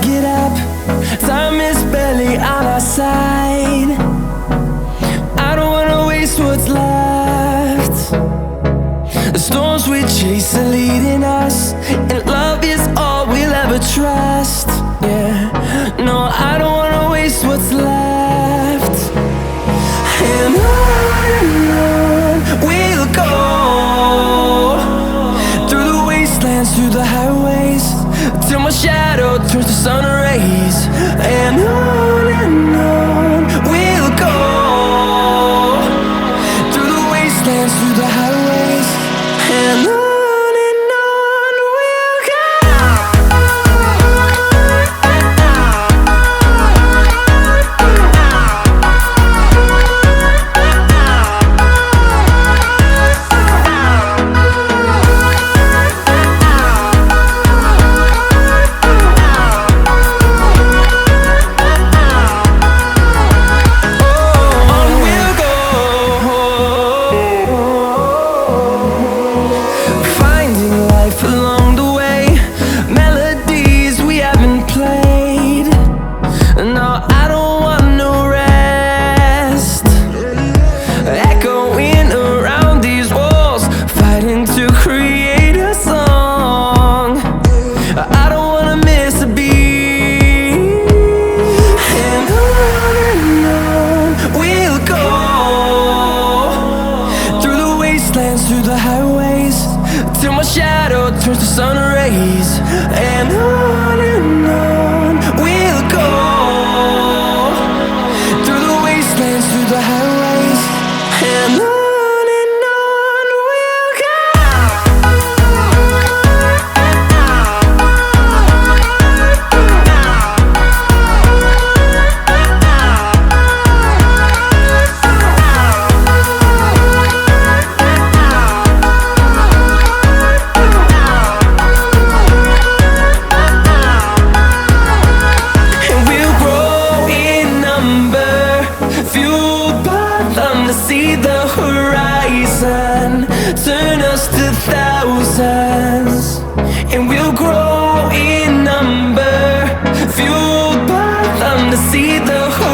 get up, time is barely on our side. I don't wanna waste what's left. The storms we chase are leading us, and love is all we'll ever trust. Yeah, no, I don't wanna waste what's left. And on we'll go, through the wastelands, through the highways, till my shadow turns to sun rays. And on we'll go, through the wastelands, through the highways, and on we'll go. Through the highways, till my shadow turns to sun rays. And on we'll go, through the wastelands, through the highways, and on we'll go. See the horizon turn us to thousands, and we'll grow in number, fueled by them to see the horizon.